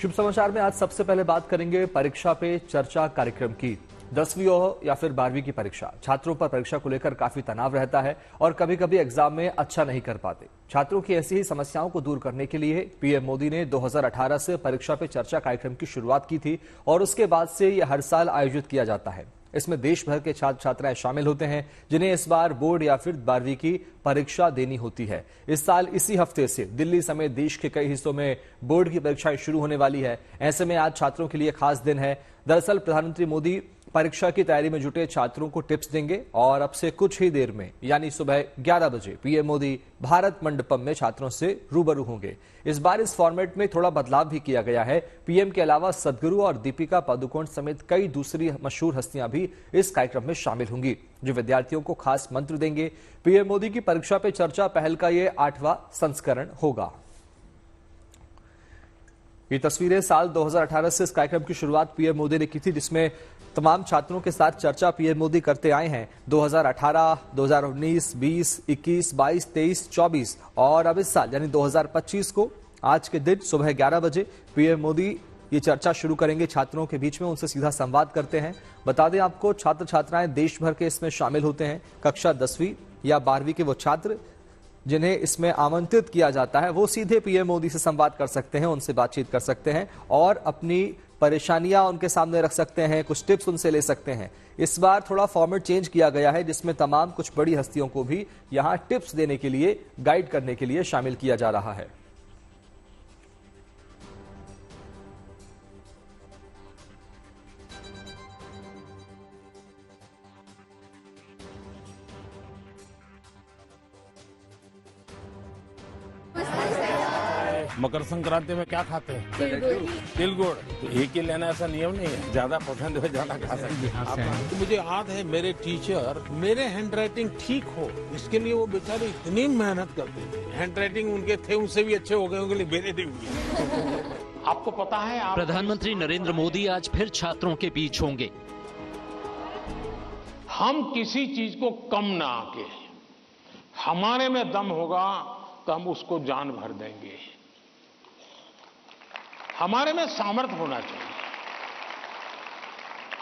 शुभ समाचार में आज सबसे पहले बात करेंगे परीक्षा पे चर्चा कार्यक्रम की। 10वीं हो या फिर 12वीं की परीक्षा, छात्रों पर परीक्षा को लेकर काफी तनाव रहता है और कभी कभी एग्जाम में अच्छा नहीं कर पाते। छात्रों की ऐसी ही समस्याओं को दूर करने के लिए पीएम मोदी ने 2018 से परीक्षा पे चर्चा कार्यक्रम की शुरुआत की थी और उसके बाद से यह हर साल आयोजित किया जाता है। इसमें देश भर के छात्र छात्राएं शामिल होते हैं जिन्हें इस बार बोर्ड या फिर 12वीं की परीक्षा देनी होती है। इस साल इसी हफ्ते से दिल्ली समेत देश के कई हिस्सों में बोर्ड की परीक्षाएं शुरू होने वाली है। ऐसे में आज छात्रों के लिए खास दिन है। दरअसल प्रधानमंत्री मोदी परीक्षा की तैयारी में जुटे छात्रों को टिप्स देंगे और अब से कुछ ही देर में यानी सुबह 11 बजे पीएम मोदी भारत मंडपम में छात्रों से रूबरू होंगे। इस बार इस फॉर्मेट में थोड़ा बदलाव भी किया गया है। पीएम के अलावा सदगुरु और दीपिका पादुकोण समेत कई दूसरी मशहूर हस्तियां भी इस कार्यक्रम में शामिल होंगी जो विद्यार्थियों को खास मंत्र देंगे। पीएम मोदी की परीक्षा पे चर्चा पहल का ये 8वां संस्करण होगा। ये तस्वीरें साल 2018 से इस कार्यक्रम की शुरुआत पीएम मोदी ने की थी, जिसमें तमाम छात्रों के साथ चर्चा पीएम मोदी करते आए हैं। 2018, 2019, 20, 21, 22, 23, 24 और अब इस साल यानी 2025 को आज के दिन सुबह 11 बजे पीएम मोदी ये चर्चा शुरू करेंगे। छात्रों के बीच में उनसे सीधा संवाद करते हैं। बता दें आपको, छात्र छात्राएं देश भर के इसमें शामिल होते हैं। कक्षा 10वीं या 12वीं के वो छात्र जिन्हें इसमें आमंत्रित किया जाता है वो सीधे पीएम मोदी से संवाद कर सकते हैं, उनसे बातचीत कर सकते हैं और अपनी परेशानियां उनके सामने रख सकते हैं, कुछ टिप्स उनसे ले सकते हैं। इस बार थोड़ा फॉर्मेट चेंज किया गया है जिसमें तमाम कुछ बड़ी हस्तियों को भी यहां टिप्स देने के लिए, गाइड करने के लिए शामिल किया जा रहा है। मकर संक्रांति में क्या खाते हैं? तिल गुड़। तो एक ही लेना ऐसा नियम नहीं है, ज्यादा पसंद है ज्यादा खा सकते हैं। तो मुझे याद है मेरे टीचर मेरे हैंड राइटिंग ठीक हो इसके लिए वो बेचारे इतनी मेहनत करते थे। हैंड राइटिंग उनके थे उनसे भी अच्छे हो गए, उनके लिए मेरे नहीं हुए। आपको पता है प्रधानमंत्री नरेंद्र मोदी आज फिर छात्रों के बीच होंगे। हम किसी चीज को कम ना आके, हमारे में दम होगा तो हम उसको जान भर देंगे। हमारे में सामर्थ्य होना चाहिए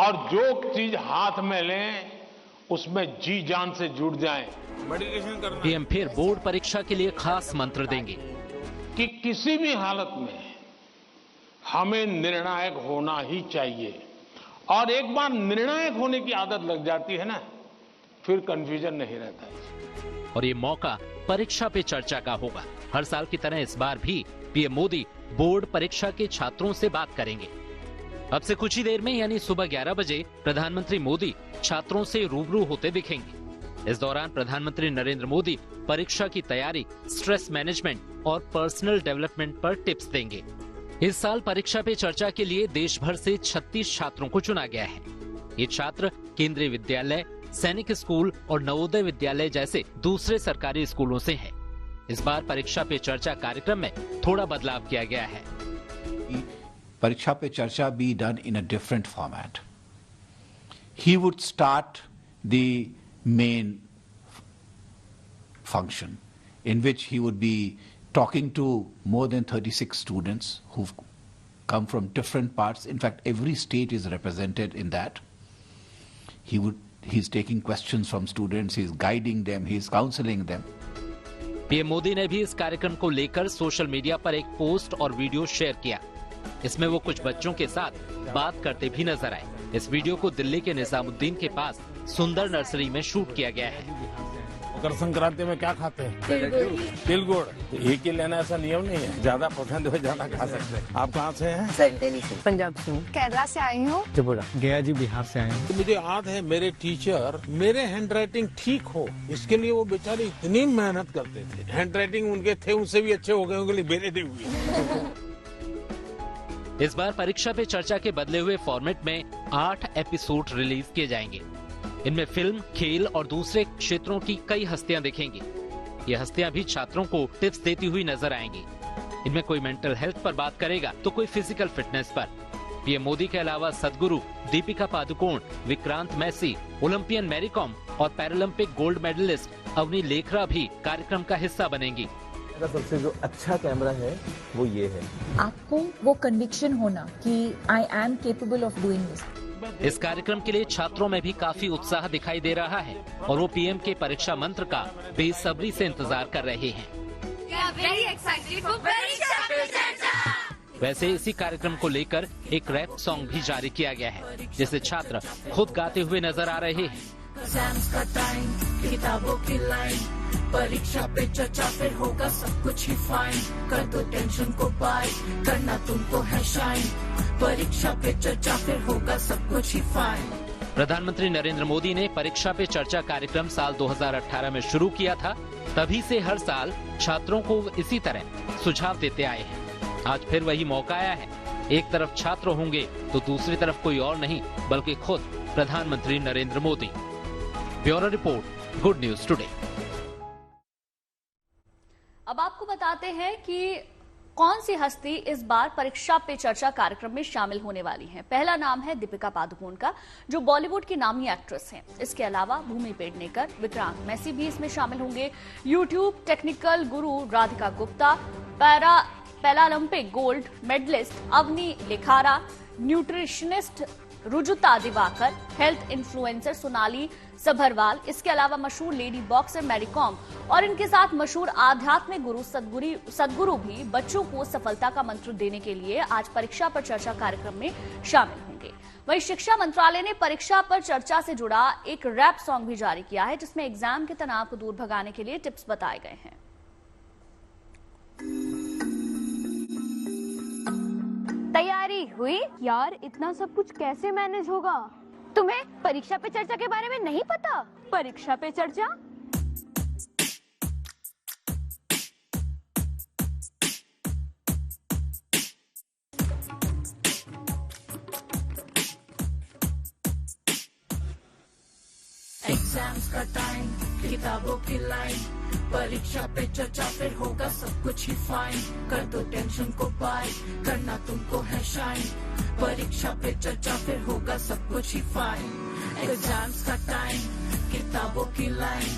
और जो चीज हाथ में लें उसमें जी जान से जुड़ जाएं। मेडिटेशन करना। पीएम फिर बोर्ड परीक्षा के लिए खास मंत्र देंगे कि किसी भी हालत में हमें निर्णायक होना ही चाहिए और एक बार निर्णायक होने की आदत लग जाती है ना, फिर कंफ्यूजन नहीं रहता है। और ये मौका परीक्षा पे चर्चा का होगा। हर साल की तरह इस बार भी पीएम मोदी बोर्ड परीक्षा के छात्रों से बात करेंगे। अब से कुछ ही देर में यानी सुबह 11 बजे प्रधानमंत्री मोदी छात्रों से रूबरू होते दिखेंगे। इस दौरान प्रधानमंत्री नरेंद्र मोदी परीक्षा की तैयारी, स्ट्रेस मैनेजमेंट और पर्सनल डेवलपमेंट पर टिप्स देंगे। इस साल परीक्षा पे चर्चा के लिए देश भर से 36 छात्रों को चुना गया है। ये छात्र केंद्रीय विद्यालय, सैनिक स्कूल और नवोदय विद्यालय जैसे दूसरे सरकारी स्कूलों से हैं। इस बार परीक्षा पे चर्चा कार्यक्रम में थोड़ा बदलाव किया गया है। परीक्षा पे चर्चा be done in a different format. He would start the main function in which he would be talking to more than 36 students who've come from different parts. In fact, every state is represented in that. He's taking questions from students, he's guiding them, he's counseling them. PM Modi ने भी इस कार्यक्रम को लेकर social media पर एक post और video share किया। इसमें वो कुछ बच्चों के साथ बात करते भी नजर आए। इस वीडियो को दिल्ली के निजामुद्दीन के पास सुंदर नर्सरी में शूट किया गया है। मकर संक्रांति में क्या खाते हैं? तिल गुड़। तो एक ही लेना ऐसा नियम नहीं है, ज्यादा पसंद है ज्यादा खा सकते हैं। आप कहाँ से हैं? सर दिल्ली से। पंजाब से हूँ। केरला से आई हूँ। त्रिपुरा। गया जी बिहार से आए हैं। तो मुझे याद है मेरे टीचर मेरे हैंड राइटिंग ठीक हो इसके लिए वो बेचारे इतनी मेहनत करते थे। हैंड राइटिंग उनके थे उनसे भी अच्छे हो गए, उनके लिए मेरे नहीं हुए। इस बार परीक्षा पे चर्चा के बदले हुए फॉर्मेट में 8 एपिसोड रिलीज किए जाएंगे। इनमें फिल्म, खेल और दूसरे क्षेत्रों की कई हस्तियां दिखेंगी। ये हस्तियां भी छात्रों को टिप्स देती हुई नजर आएंगी। इनमें कोई मेंटल हेल्थ पर बात करेगा तो कोई फिजिकल फिटनेस पर। पीएम मोदी के अलावा सदगुरु, दीपिका पादुकोण, विक्रांत मैसी, ओलंपियन मैरी कॉम और Paralympic gold medallist Avani Lekhara भी कार्यक्रम का हिस्सा बनेंगी। सबसे जो अच्छा कैमरा है वो ये है। आपको वो कन्विक्शन होना कि I am capable of doing this. इस कार्यक्रम के लिए छात्रों में भी काफी उत्साह दिखाई दे रहा है और वो पीएम के परीक्षा मंत्र का बेसब्री से इंतजार कर रहे हैं। वैसे इसी कार्यक्रम को लेकर एक रैप सॉन्ग भी जारी किया गया है, जिसे छात्र खुद गाते हुए नजर आ रहे हैं। का टाइम, किताबों की लाइन, परीक्षा पे चर्चा फिर होगा सब कुछ ही फाइन, कर दो टेंशन को बाय, करना तुमको है शाइन, परीक्षा पे चर्चा फिर होगा सब कुछ ही फाइन। प्रधानमंत्री नरेंद्र मोदी ने परीक्षा पे चर्चा कार्यक्रम साल 2018 में शुरू किया था। तभी से हर साल छात्रों को इसी तरह सुझाव देते आए हैं। आज फिर वही मौका आया है। एक तरफ छात्र होंगे तो दूसरी तरफ कोई और नहीं बल्कि खुद प्रधानमंत्री Narendra Modi. Bureau report, good news today. अब आपको बताते हैं कि कौन सी हस्ती इस बार परीक्षा पे चर्चा कार्यक्रम में शामिल होने वाली है। पहला नाम है दीपिका पादुकोण का, जो बॉलीवुड की नामी एक्ट्रेस हैं। इसके अलावा भूमि पेडनेकर, विक्रांत मैसी भी इसमें शामिल होंगे। YouTube technical guru Radhika Gupta, Paralympic gold medallist Avani Lekhara, nutritionist Rujuta Diwakar, health influencer Sonali Sabharwal, इसके अलावा मशहूर लेडी बॉक्सर मैरी कॉम और इनके साथ मशहूर आध्यात्मिक गुरु सदगुरु भी बच्चों को सफलता का मंत्र देने के लिए आज परीक्षा पर चर्चा कार्यक्रम में शामिल होंगे। वहीं शिक्षा मंत्रालय ने परीक्षा पर चर्चा से जुड़ा एक रैप सॉन्ग भी जारी किया है, जिसमें एग्जाम के तनाव को दूर भगाने के लिए टिप्स बताए गए हैं। तैयारी हुई? यार इतना सब कुछ कैसे मैनेज होगा? तुम्हें परीक्षा पे चर्चा के बारे में नहीं पता? परीक्षा पे चर्चा एग्जाम्स का टाइम, किताबों की लाइन, परीक्षा पे चर्चा फिर होगा सब कुछ ही फाइन, कर दो टेंशन को बाय, करना तुमको है शाइन, परीक्षा पे चर्चा फिर होगा सब कुछ ही फाइन। एग्जाम्स का टाइम, किताबों की लाइन,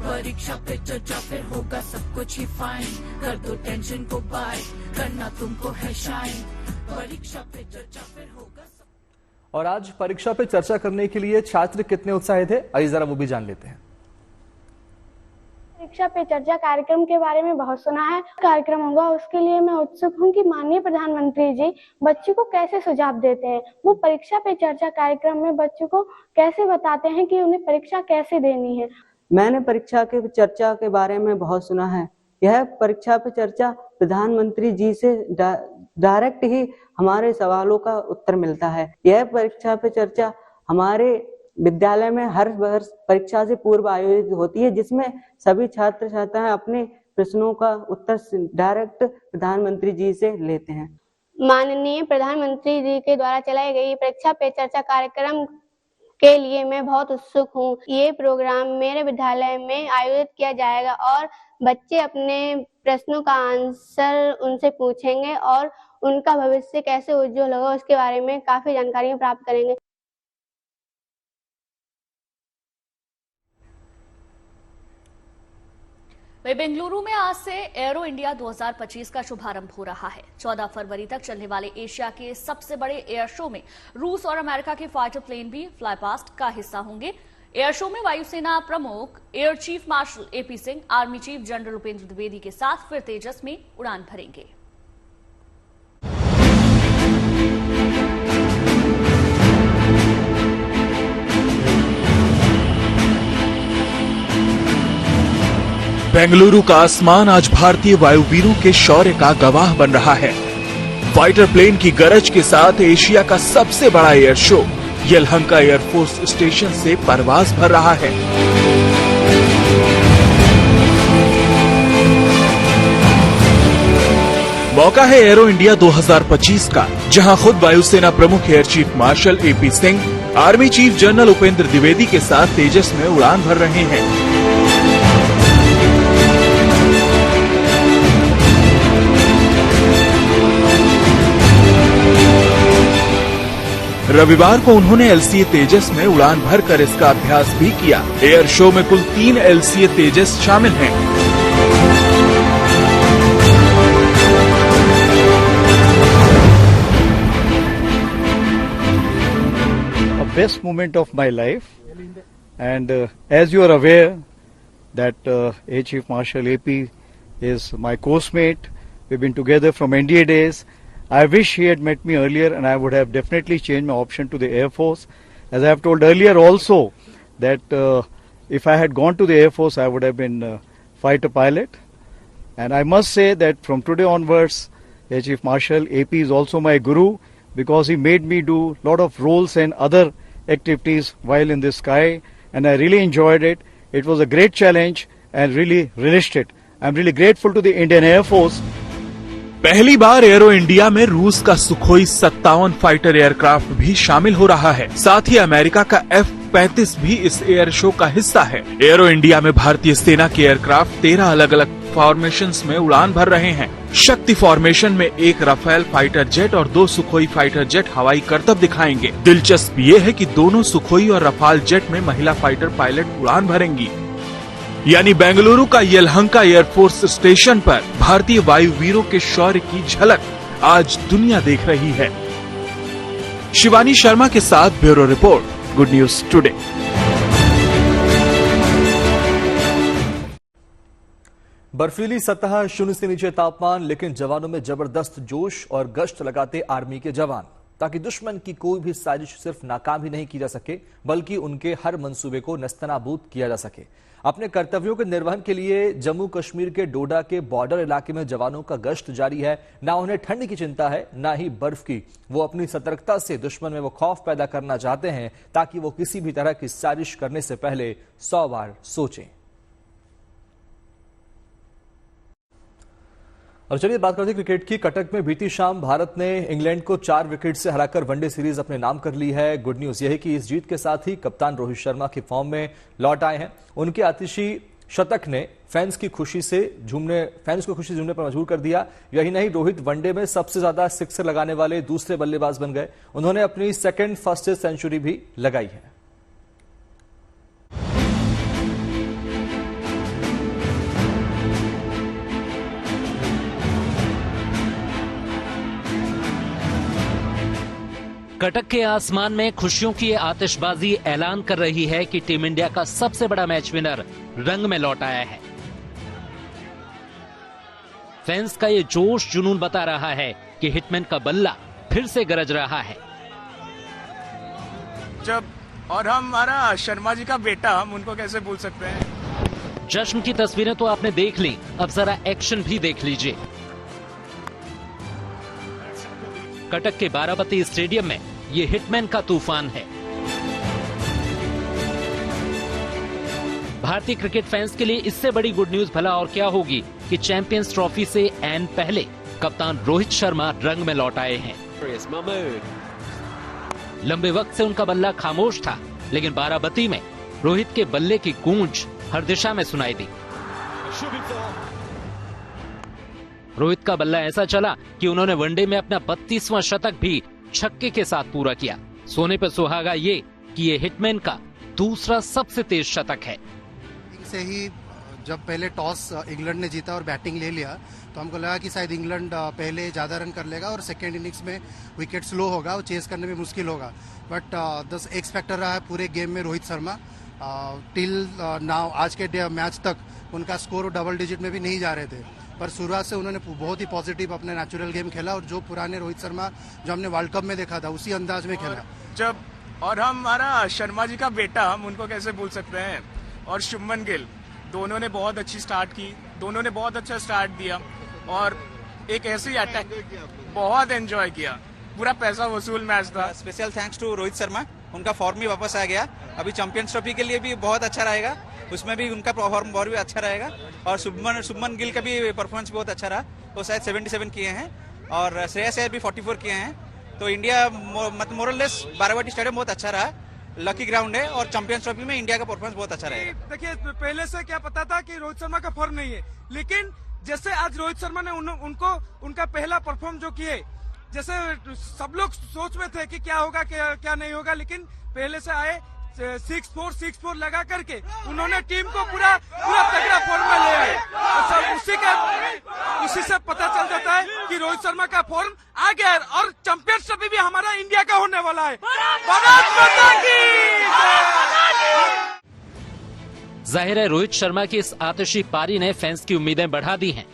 परीक्षा पे चर्चा फिर होगा सब कुछ ही फाइन, कर दो टेंशन को बाय, करना तुमको है शाइन, परीक्षा पे चर्चा फिर होगा। और आज परीक्षा पे चर्चा करने के लिए छात्र कितने उत्साहित थे, आइए जरा वो भी जान लेते हैं। परीक्षा पे चर्चा कार्यक्रम के बारे में बहुत सुना है। कार्यक्रम होगा उसके लिए मैं उत्सुक हूं कि माननीय प्रधानमंत्री जी बच्चों को कैसे सुझाव देते हैं। वो परीक्षा पे चर्चा कार्यक्रम में बच्चों को कैसे बताते हैं कि उन्हें परीक्षा कैसे देनी है। मैंने परीक्षा के चर्चा के बारे में बहुत सुना है। यह परीक्षा पे चर्चा प्रधानमंत्री जी से डायरेक्ट ही हमारे सवालों का उत्तर मिलता है। यह परीक्षा पे चर्चा हमारे विद्यालय में हर वर्ष परीक्षा से पूर्व आयोजित होती है, जिसमें सभी छात्र छात्राएं अपने प्रश्नों का उत्तर डायरेक्ट प्रधानमंत्री जी से लेते हैं। माननीय प्रधानमंत्री जी के द्वारा चलाई गई परीक्षा पे चर्चा कार्यक्रम के लिए मैं बहुत उत्सुक हूँ। ये प्रोग्राम मेरे विद्यालय में आयोजित किया जाएगा और बच्चे अपने प्रश्नों का आंसर उनसे पूछेंगे और उनका भविष्य कैसे उज्जवल होगा उसके बारे में काफी जानकारियां प्राप्त करेंगे। बेंगलुरु में आज से एरो इंडिया 2025 का शुभारंभ हो रहा है। 14 फरवरी तक चलने वाले एशिया के सबसे बड़े एयर शो में रूस और अमेरिका के फाइटर प्लेन भी फ्लाईपास्ट का हिस्सा होंगे। एयर शो में वायुसेना प्रमुख air chief marshal AP Singh, army chief general Upendra Dwivedi के साथ फिर तेजस में उड़ान भरेंगे। बेंगलुरु का आसमान आज भारतीय वायुवीरों के शौर्य का गवाह बन रहा है। फाइटर प्लेन की गरज के साथ एशिया का सबसे बड़ा air show Yelahanka air force station से परवाज भर रहा है। मौका है एरो इंडिया 2025 का, जहां खुद वायुसेना प्रमुख air chief marshal AP Singh, army chief general Upendra Dwivedi के साथ तेजस में उड़ान भर रहे हैं। रविवार को उन्होंने एलसीए तेजस में उड़ान भरकर इसका अभ्यास भी किया। एयर शो में कुल 3 एलसीए तेजस शामिल हैं। best moment of my life. And as you are aware that Air Chief Marshal AP is my course mate. We've been together from NDA days. I wish he had met me earlier, and I would have definitely changed my option to the Air Force. As I have told earlier also that if I had gone to the Air Force, I would have been fighter pilot. And I must say that from today onwards, Air Chief Marshal AP is also my guru, because he made me do a lot of roles and other activities while in the sky, and I really enjoyed it. It was a great challenge and really relished it. I'm really grateful to the Indian Air Force. पहली बार arrow India में रूस का Sukhoi 57 fighter aircraft भी शामिल हो रहा है। साथ ही अमेरिका का F-35 भी इस एयर शो का हिस्सा है। एरो इंडिया में भारतीय सेना के एयरक्राफ्ट 13 अलग अलग फॉर्मेशंस में उड़ान भर रहे हैं। शक्ति फॉर्मेशन में एक राफेल फाइटर जेट और 2 सुखोई फाइटर जेट हवाई करतब दिखाएंगे। दिलचस्प ये है कि दोनों सुखोई और रफाल जेट में महिला फाइटर पायलट उड़ान भरेंगी। यानी बेंगलुरु का यलहंका एयरफोर्स स्टेशन पर भारतीय वायुवीरों के शौर्य की झलक आज दुनिया देख रही है। शिवानी शर्मा के साथ bureau report, good news today. बर्फीली सतह, शून्य से नीचे तापमान, लेकिन जवानों में जबरदस्त जोश और गश्त लगाते आर्मी के जवान, ताकि दुश्मन की कोई भी साजिश सिर्फ नाकाम ही नहीं की जा सके, बल्कि उनके हर मंसूबे को नस्तनाबूद किया जा सके। अपने कर्तव्यों के निर्वहन के लिए जम्मू कश्मीर के डोडा के बॉर्डर इलाके में जवानों का गश्त जारी है। ना उन्हें ठंड की चिंता है, ना ही बर्फ की। वो अपनी सतर्कता से दुश्मन में वो खौफ पैदा करना चाहते हैं, ताकि वो किसी भी तरह की साजिश करने से पहले 100 बार सोचें। और चलिए बात करते हैं क्रिकेट की। कटक में बीती शाम भारत ने इंग्लैंड को 4 विकेट से हराकर वनडे सीरीज अपने नाम कर ली है। गुड न्यूज यह है कि इस जीत के साथ ही कप्तान रोहित शर्मा की फॉर्म में लौट आए हैं। उनके आतिशी शतक ने फैंस को खुशी से झूमने पर मजबूर कर दिया। यही नहीं, रोहित वनडे में सबसे ज्यादा सिक्सर लगाने वाले दूसरे बल्लेबाज बन गए। उन्होंने अपनी सेकंड फास्टेस्ट सेंचुरी भी लगाई है। कटक के आसमान में खुशियों की आतिशबाजी ऐलान कर रही है कि टीम इंडिया का सबसे बड़ा मैच विनर रंग में लौट आया है। फैंस का ये जोश जुनून बता रहा है कि हिटमैन का बल्ला फिर से गरज रहा है। और हमारा शर्मा जी का बेटा, हम उनको कैसे भूल सकते हैं। जश्न की तस्वीरें तो आपने देख ली, अब जरा एक्शन भी देख लीजिए। कटक के बाराबती स्टेडियम में ये हिटमैन का तूफान है। भारतीय क्रिकेट फैंस के लिए इससे बड़ी गुड न्यूज भला और क्या होगी कि चैंपियंस ट्रॉफी से ऐन पहले कप्तान रोहित शर्मा रंग में लौट आए हैं। लंबे वक्त से उनका बल्ला खामोश था, लेकिन बाराबती में रोहित के बल्ले की गूंज हर दिशा में सुनाई दी। रोहित का बल्ला ऐसा चला कि उन्होंने वनडे में अपना 32वां शतक भी छक्के के साथ पूरा किया। सोने पर सुहागा ये कि ये हिटमैन का दूसरा सबसे तेज शतक है। से ही जब पहले टॉस इंग्लैंड ने जीता और बैटिंग ले लिया, तो हमको लगा कि शायद इंग्लैंड पहले ज्यादा रन कर लेगा और सेकेंड इनिंग्स में विकेट स्लो होगा और चेस करने में मुश्किल होगा। बट द एक्स फैक्टर रहा है पूरे गेम में रोहित शर्मा। टिल नाउ आज के मैच तक उनका स्कोर डबल डिजिट में भी नहीं जा रहे थे, पर शुरुआत से उन्होंने बहुत ही पॉजिटिव अपने नेचुरल गेम खेला और जो पुराने रोहित शर्मा जो हमने वर्ल्ड कप में देखा था उसी अंदाज में खेला। और हमारा शर्मा जी का बेटा, हम उनको कैसे भूल सकते हैं। और शुभमन गिल, दोनों ने बहुत अच्छी स्टार्ट की, दोनों ने बहुत अच्छा स्टार्ट दिया और एक ऐसी अटैक बहुत एंजॉय किया। पूरा पैसा वसूल मैच था। Special thanks to Rohit Sharma, उनका फॉर्म भी वापस आ गया। अभी चैंपियंस ट्रॉफी के लिए भी बहुत अच्छा रहेगा, उसमें भी उनका फॉर्म और भी अच्छा रहेगा। और शुभमन गिल का भी परफॉर्मेंस बहुत अच्छा रहा, वो शायद 77 किए हैं और श्रेयस अय्यर भी 44 किए हैं। तो इंडिया मतलब मोरलेस बाराबती स्टेडियम बहुत अच्छा रहा, लकी ग्राउंड है और चैंपियंस ट्रॉफी में इंडिया का परफॉर्मेंस बहुत अच्छा रहेगा। देखिए, पहले से क्या पता था कि रोहित शर्मा का फॉर्म नहीं है, लेकिन जैसे आज रोहित शर्मा ने उनको उनका पहला परफॉर्म जो किए, जैसे सब लोग सोच में थे कि क्या होगा क्या नहीं होगा, लेकिन पहले से आए, 6-4 लगा करके उन्होंने टीम को पूरा तगड़ा फॉर्म में ले आए। उसी से पता चल जाता है कि रोहित शर्मा का फॉर्म आ गया है और चैंपियनशिप भी हमारा इंडिया का होने वाला है। भारत माता की जय। जाहिर है रोहित शर्मा की इस आतिशी पारी ने फैंस की उम्मीदें बढ़ा दी हैं।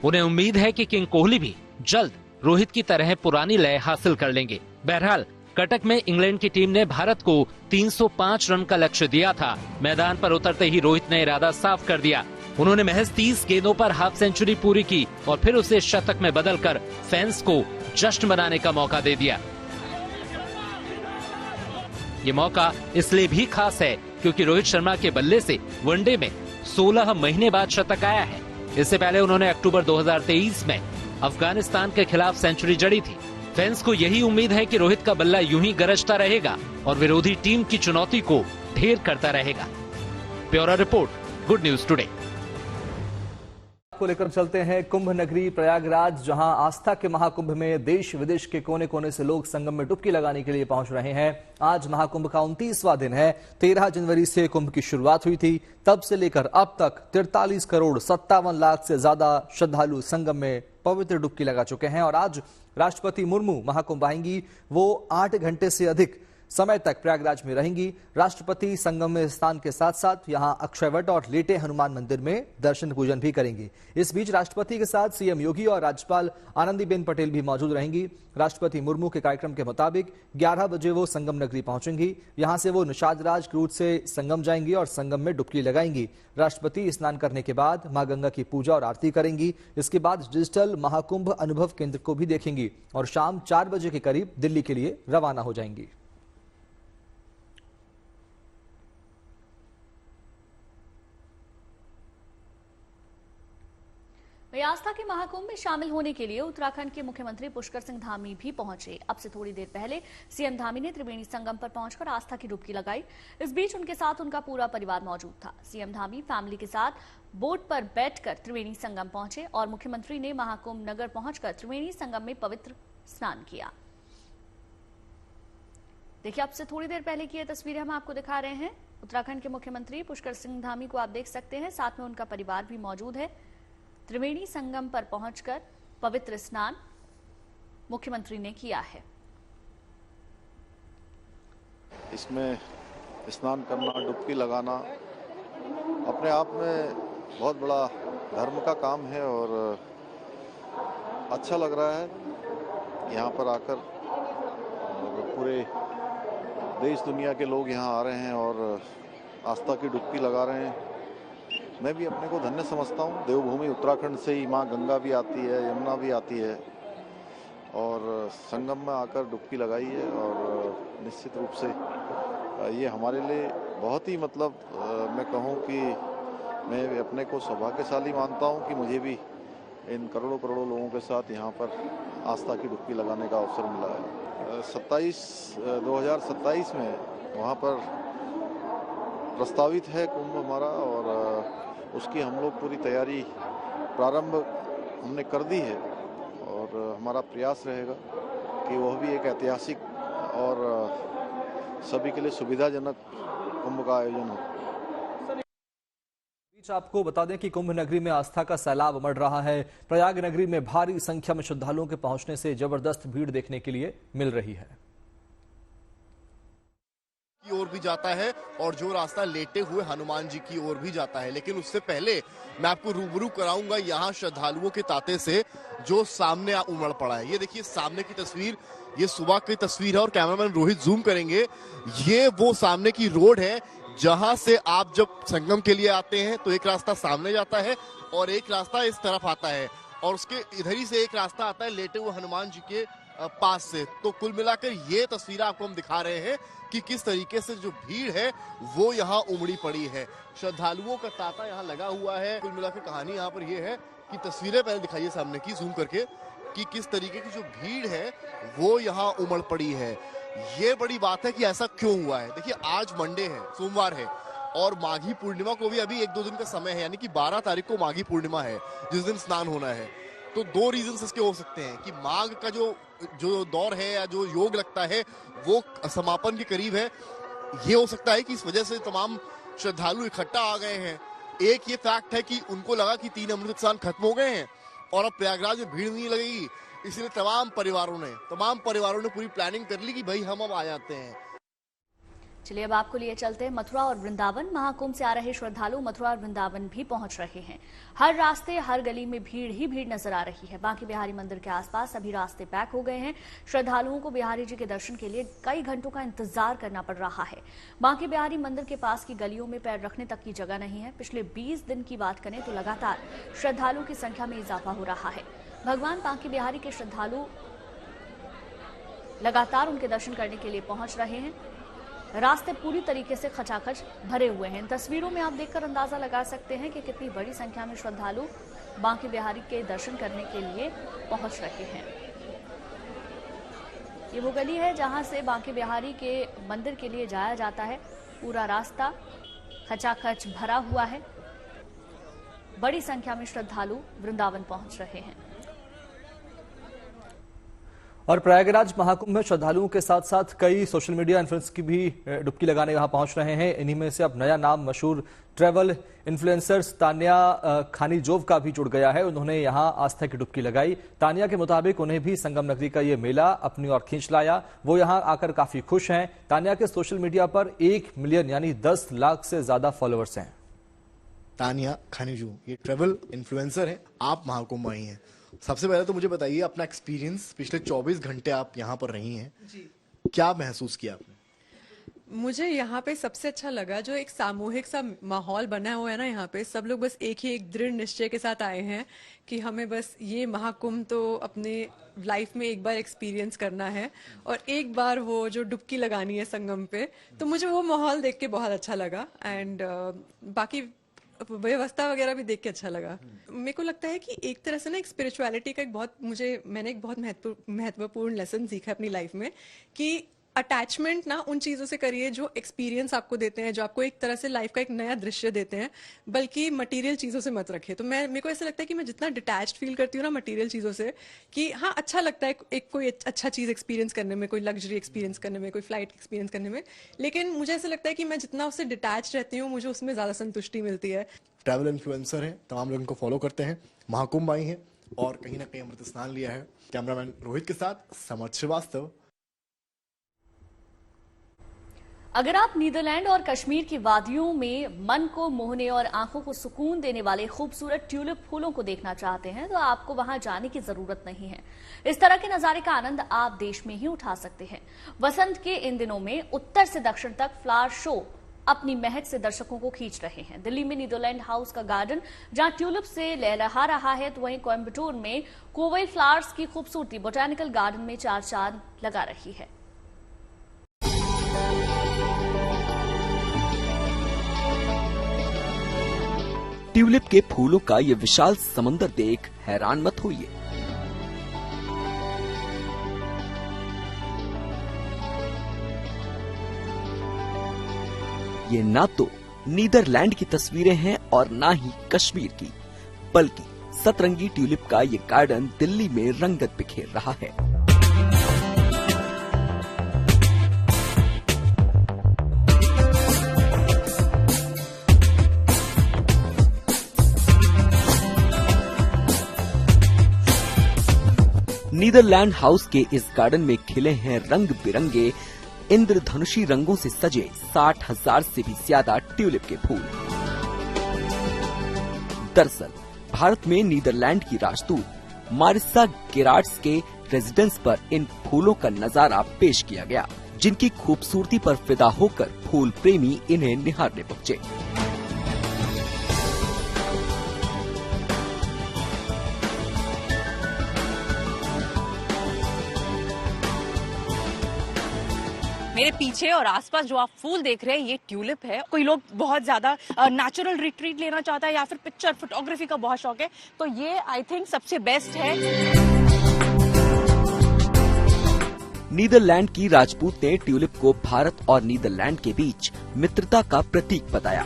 उन्हें उम्मीद है कि किंग कोहली भी जल्द रोहित की तरह पुरानी लय हासिल कर लेंगे। बहरहाल कटक में इंग्लैंड की टीम ने भारत को 305 रन का लक्ष्य दिया था। मैदान पर उतरते ही रोहित ने इरादा साफ कर दिया। उन्होंने महज 30 गेंदों पर हाफ सेंचुरी पूरी की और फिर उसे शतक में बदलकर फैंस को जश्न मनाने का मौका दे दिया। ये मौका इसलिए भी खास है क्योंकि रोहित शर्मा के बल्ले से वनडे में 16 महीने बाद शतक आया है। इससे पहले उन्होंने अक्टूबर 2023 में अफगानिस्तान के खिलाफ सेंचुरी जड़ी थी। फैंस को यही उम्मीद है कि रोहित का बल्ला यूं ही गरजता रहेगा और विरोधी टीम की चुनौती को ढेर करता रहेगा। Bureau report, good news today. को लेकर चलते हैं कुंभ नगरी प्रयागराज, जहां आस्था के महाकुंभ में देश विदेश के कोने कोने से लोग संगम में डुबकी लगाने के लिए पहुंच रहे हैं। आज महाकुंभ का 29वां दिन है। 13 जनवरी से कुंभ की शुरुआत हुई थी। तब से लेकर अब तक 43 करोड़ 57 लाख से ज्यादा श्रद्धालु संगम में पवित्र डुबकी लगा चुके हैं और आज राष्ट्रपति मुर्मू महाकुंभ आएंगी। वो 8 घंटे से अधिक समय तक प्रयागराज में रहेंगी। राष्ट्रपति संगम में स्नान के साथ साथ यहां अक्षयवट और लेटे हनुमान मंदिर में दर्शन पूजन भी करेंगी। इस बीच राष्ट्रपति के साथ सीएम योगी और राज्यपाल आनंदीबेन पटेल भी मौजूद रहेंगी। राष्ट्रपति मुर्मू के कार्यक्रम के मुताबिक 11 बजे वो संगम नगरी पहुंचेंगी। यहां से वो निषादराज क्रूज से संगम जाएंगी और संगम में डुबकी लगाएंगी। राष्ट्रपति स्नान करने के बाद मां गंगा की पूजा और आरती करेंगी। इसके बाद डिजिटल महाकुंभ अनुभव केंद्र को भी देखेंगी और शाम 4 बजे के करीब दिल्ली के लिए रवाना हो जाएंगी। आस्था के महाकुंभ में शामिल होने के लिए उत्तराखंड के मुख्यमंत्री पुष्कर सिंह धामी भी पहुंचे। अब से थोड़ी देर पहले सीएम धामी ने त्रिवेणी संगम पर पहुंचकर आस्था की डुबकी लगाई। इस बीच उनके साथ उनका पूरा परिवार मौजूद था। सीएम धामी फैमिली के साथ बोट पर बैठकर त्रिवेणी संगम पहुंचे और मुख्यमंत्री ने महाकुंभ नगर पहुंचकर त्रिवेणी संगम में पवित्र स्नान किया। देखिए, अब से थोड़ी देर पहले की ये तस्वीरें हम आपको दिखा रहे हैं। उत्तराखंड के मुख्यमंत्री पुष्कर सिंह धामी को आप देख सकते हैं, साथ में उनका परिवार भी मौजूद है। त्रिवेणी संगम पर पहुंचकर पवित्र स्नान मुख्यमंत्री ने किया है। इसमें स्नान करना, डुबकी लगाना अपने आप में बहुत बड़ा धर्म का काम है और अच्छा लग रहा है यहाँ पर आकर। पूरे देश दुनिया के लोग यहाँ आ रहे हैं और आस्था की डुबकी लगा रहे हैं। मैं भी अपने को धन्य समझता हूँ। देवभूमि उत्तराखंड से ही माँ गंगा भी आती है, यमुना भी आती है और संगम में आकर डुबकी लगाई है और निश्चित रूप से ये हमारे लिए बहुत ही मैं कहूँ कि मैं अपने को सौभाग्यशाली मानता हूँ कि मुझे भी इन करोड़ों करोड़ों लोगों के साथ यहाँ पर आस्था की डुबकी लगाने का अवसर मिला है। 2027 में वहाँ पर प्रस्तावित है कुंभ हमारा और उसकी हम लोग पूरी तैयारी प्रारंभ हमने कर दी है और हमारा प्रयास रहेगा कि वह भी एक ऐतिहासिक और सभी के लिए सुविधाजनक कुंभ का आयोजन हो। आपको बता दें कि कुंभ नगरी में आस्था का सैलाब उमड़ रहा है। प्रयाग नगरी में भारी संख्या में श्रद्धालुओं के पहुंचने से जबरदस्त भीड़ देखने के लिए मिल रही है। की ओर भी जाता है और जो रास्ता लेटे हुए हनुमान जी की ओर भी जाता है। लेकिन उससे पहले मैं आपको रूबरू कराऊंगा यहाँ श्रद्धालुओं के तांते से जो सामने उमड़ पड़ा है। ये देखिए सामने की तस्वीर, ये सुबह की तस्वीर है और कैमरामैन रोहित जूम करेंगे। ये वो सामने की रोड है जहां से आप जब संगम के लिए आते हैं तो एक रास्ता सामने जाता है और एक रास्ता इस तरफ आता है और उसके इधर ही से एक रास्ता आता है लेटे हुए हनुमान जी के पास से। तो कुल मिलाकर ये तस्वीर आपको हम दिखा रहे हैं कि किस तरीके से जो भीड़ है वो यहाँ उमड़ी पड़ी है। श्रद्धालुओं का तांता यहाँ लगा हुआ है। कुल मिलाकर कहानी यहाँ पर ये है कि तस्वीरें पहले दिखाइए सामने की जूम करके कि किस तरीके की जो भीड़ है वो यहाँ उमड़ पड़ी है। ये बड़ी बात है कि ऐसा क्यों हुआ है। देखिए आज मंडे है, सोमवार है और माघी पूर्णिमा को भी अभी 1-2 दिन का समय है, यानी कि 12 तारीख को माघी पूर्णिमा है जिस दिन स्नान होना है। तो 2 रीजंस इसके हो सकते हैं कि माघ का जो दौर है या जो योग लगता है वो समापन के करीब है, ये हो सकता है कि इस वजह से तमाम श्रद्धालु इकट्ठा आ गए हैं। एक ये फैक्ट है कि उनको लगा कि 3 अमृत स्नान खत्म हो गए हैं और अब प्रयागराज में भीड़ नहीं लगेगी, इसलिए तमाम परिवारों ने पूरी प्लानिंग कर ली कि भाई हम अब आ जाते हैं। चलिए अब आपको लिए चलते हैं मथुरा और वृंदावन। महाकुंभ से आ रहे श्रद्धालु मथुरा और वृंदावन भी पहुंच रहे हैं। हर रास्ते हर गली में भीड़ ही भीड़ नजर आ रही है। बांके बिहारी मंदिर के आसपास सभी रास्ते पैक हो गए हैं। श्रद्धालुओं को बिहारी जी के दर्शन के लिए कई घंटों का इंतजार करना पड़ रहा है। बांके बिहारी मंदिर के पास की गलियों में पैर रखने तक की जगह नहीं है। पिछले 20 दिन की बात करें तो लगातार श्रद्धालुओं की संख्या में इजाफा हो रहा है। भगवान बांके बिहारी के श्रद्धालु लगातार उनके दर्शन करने के लिए पहुंच रहे हैं। रास्ते पूरी तरीके से खचाखच भरे हुए हैं। इन तस्वीरों में आप देखकर अंदाजा लगा सकते हैं कि कितनी बड़ी संख्या में श्रद्धालु बांके बिहारी के दर्शन करने के लिए पहुंच रहे हैं। ये वो गली है जहां से बांके बिहारी के मंदिर के लिए जाया जाता है। पूरा रास्ता खचाखच भरा हुआ है। बड़ी संख्या में श्रद्धालु वृंदावन पहुंच रहे हैं। और प्रयागराज महाकुंभ में श्रद्धालुओं के साथ साथ कई सोशल मीडिया इन्फ्लुएंसर्स की भी डुबकी लगाने यहां पहुंच रहे हैं। इन्हीं में से अब नया नाम मशहूर ट्रैवल इन्फ्लुएंसर्स तान्या खानीजोव का भी जुड़ गया है। उन्होंने यहां आस्था की डुबकी लगाई। तान्या के मुताबिक उन्हें भी संगम नगरी का ये मेला अपनी ओर खींच लाया। वो यहां आकर काफी खुश हैं। तान्या के सोशल मीडिया पर 1 मिलियन यानी 10 लाख से ज्यादा फॉलोअर्स हैं। तान्या खानीजोव ये ट्रैवल इन्फ्लुएंसर है, आप महाकुंभ आई हैं। सबसे पहले तो मुझे बताइए अपना एक्सपीरियंस, पिछले 24 घंटे आप यहाँ पर रही हैं जी। क्या महसूस किया आपने? मुझे यहाँ पे सबसे अच्छा लगा जो एक सामूहिक सा माहौल बना हुआ है ना, यहाँ पे सब लोग बस एक दृढ़ निश्चय के साथ आए हैं कि हमें बस ये महाकुंभ तो अपने लाइफ में एक बार एक्सपीरियंस करना है और एक बार वो जो डुबकी लगानी है संगम पे। तो मुझे वो माहौल देख के बहुत अच्छा लगा एंड बाकी व्यवस्था वगैरह भी देख के अच्छा लगा। मेरे को लगता है कि एक तरह से ना एक स्पिरिचुअलिटी का मैंने एक बहुत महत्वपूर्ण लेसन सीखा अपनी लाइफ में कि अटैचमेंट ना उन चीजों से करिए जो एक्सपीरियंस आपको देते हैं, जो आपको एक तरह से लाइफ का एक नया दृश्य देते हैं, बल्कि मटेरियल चीजों से मत रखिए। तो मेरे को ऐसा लगता है कि मैं जितना डिटैच्ड फील करती हूँ ना मटेरियल चीजों से, कि हाँ अच्छा लगता है एक कोई अच्छा चीज एक्सपीरियंस करने में, कोई लग्जरी एक्सपीरियंस करने में, कोई फ्लाइट एक्सपीरियंस करने में, लेकिन मुझे ऐसा लगता है कि मैं जितना उससे डिटैच रहती हूँ मुझे उसमें ज्यादा संतुष्टि मिलती है। ट्रैवल इन्फ्लुएंसर है, तमाम लोग इनको फॉलो करते हैं, महाकुंभ आई हैं और कहीं ना कहीं अमृत स्नान लिया है। कैमरामैन रोहित के साथ समर्थ श्रीवास्तव। अगर आप नीदरलैंड और कश्मीर की वादियों में मन को मोहने और आंखों को सुकून देने वाले खूबसूरत ट्यूलिप फूलों को देखना चाहते हैं तो आपको वहां जाने की जरूरत नहीं है। इस तरह के नजारे का आनंद आप देश में ही उठा सकते हैं। वसंत के इन दिनों में उत्तर से दक्षिण तक फ्लावर शो अपनी महक से दर्शकों को खींच रहे हैं। दिल्ली में नीदरलैंड हाउस का गार्डन जहां ट्यूलिप से लहलहा रहा है, तो वहीं कोयम्बटूर में कोवई फ्लावर्स की खूबसूरती बोटैनिकल गार्डन में 4 चांद लगा रही है। ट्यूलिप के फूलों का ये विशाल समंदर देख हैरान मत होइए। ये ना तो नीदरलैंड की तस्वीरें हैं और ना ही कश्मीर की, बल्कि सतरंगी ट्यूलिप का ये गार्डन दिल्ली में रंगत बिखेर रहा है। नीदरलैंड हाउस के इस गार्डन में खिले हैं रंग बिरंगे इंद्रधनुषी रंगों से सजे 60,000 से भी ज्यादा ट्यूलिप के फूल। दरअसल भारत में नीदरलैंड की राजदूत मारिसा गेरार्ड्स के रेजिडेंस पर इन फूलों का नजारा पेश किया गया, जिनकी खूबसूरती पर फिदा होकर फूल प्रेमी इन्हें निहारने पहुंचे। मेरे पीछे और आसपास जो आप फूल देख रहे हैं ये ट्यूलिप है। कोई लोग बहुत ज्यादा नेचुरल रिट्रीट लेना चाहता है या फिर पिक्चर फोटोग्राफी का बहुत शौक है, तो ये आई थिंक सबसे बेस्ट है। नीदरलैंड की राजपूत ने ट्यूलिप को भारत और नीदरलैंड के बीच मित्रता का प्रतीक बताया।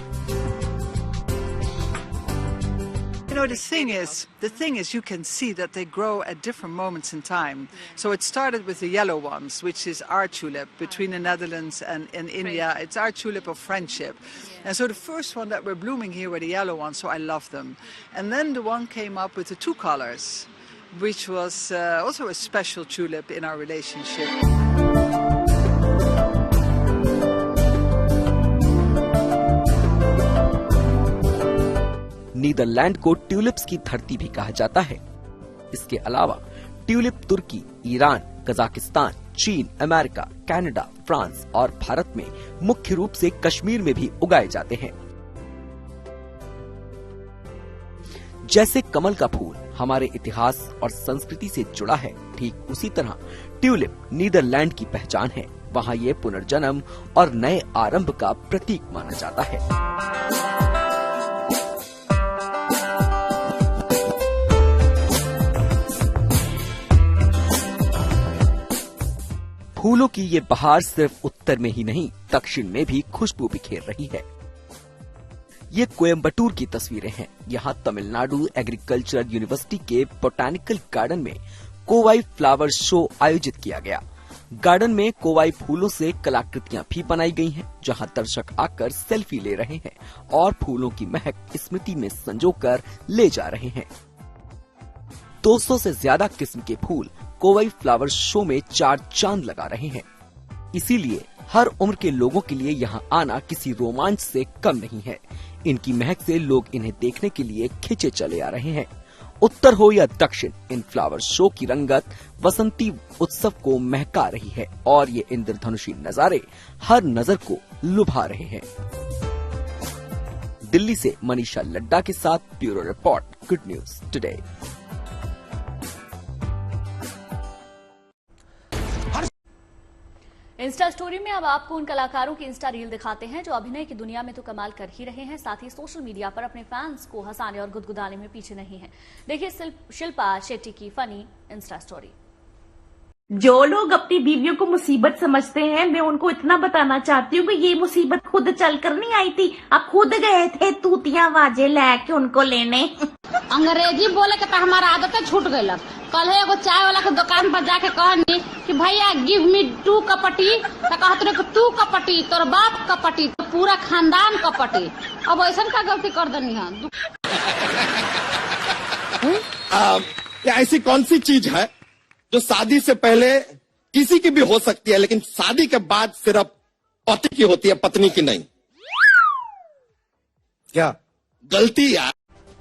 You know, the thing is, you can see that they grow at different moments in time. So it started with the yellow ones, which is our tulip between the Netherlands and India. It's our tulip of friendship. And so the first one that were blooming here were the yellow ones, so I love them. And then the one came up with the two colors, which was also a special tulip in our relationship. Netherlands को tulips की धरती भी कहा जाता है। इसके अलावा tulip तुर्की, ईरान, कजाकिस्तान, चीन, अमेरिका, कनाडा, फ्रांस और भारत में मुख्य रूप से कश्मीर में भी उगाए जाते हैं। जैसे कमल का फूल हमारे इतिहास और संस्कृति से जुड़ा है, ठीक उसी तरह ट्यूलिप नीदरलैंड की पहचान है। वहाँ ये पुनर्जन्म और नए आरंभ का प्रतीक माना जाता है। फूलों की ये बहार सिर्फ उत्तर में ही नहीं, दक्षिण में भी खुशबू बिखेर रही है। ये कोयम्बटूर की तस्वीरें हैं। यहाँ तमिलनाडु एग्रीकल्चरल यूनिवर्सिटी के बोटैनिकल गार्डन में कोवाई फ्लावर शो आयोजित किया गया। गार्डन में कोवाई फूलों से कलाकृतियां भी बनाई गई हैं, जहां दर्शक आकर सेल्फी ले रहे हैं और फूलों की महक स्मृति में संजोकर ले जा रहे हैं। 200 से ज्यादा किस्म के फूल कोवाई फ्लावर शो में 4 चांद लगा रहे हैं। इसीलिए हर उम्र के लोगों के लिए यहाँ आना किसी रोमांच से कम नहीं है। इनकी महक से लोग इन्हें देखने के लिए खिंचे चले आ रहे हैं। उत्तर हो या दक्षिण, इन फ्लावर शो की रंगत वसंती उत्सव को महका रही है और ये इंद्रधनुषी नजारे हर नजर को लुभा रहे हैं। दिल्ली से मनीषा लड्डा के साथ bureau report, good news today. Insta story में अब आपको उन कलाकारों की इंस्टा रील दिखाते हैं जो अभिनय की दुनिया में तो कमाल कर ही रहे हैं, साथ ही सोशल मीडिया पर अपने फैंस को हंसाने और गुदगुदाने में पीछे नहीं है। देखिए शिल्पा शेट्टी की फनी इंस्टा स्टोरी। जो लोग अपनी बीवियों को मुसीबत समझते हैं, मैं उनको इतना बताना चाहती हूँ कि ये मुसीबत खुद चलकर नहीं आई थी, अब खुद गए थे तूतियां बाजे लेके उनको लेने। अंग्रेजी बोले के तो हमारा आदत छूट गई। कल एगो चाय वाला के दुकान पर जाके कहनी कि भैया गिव मी 2 कपटी, तो कहत रहे कि तू कपटी, तोर बाप कपटी, तो पूरा खानदान कपटी। अब ऐसा का गलती कर देनी है। ऐसी कौन सी चीज है जो शादी से पहले किसी की भी हो सकती है, लेकिन शादी के बाद सिर्फ पति की होती है, पत्नी की नहीं? क्या गलती यार?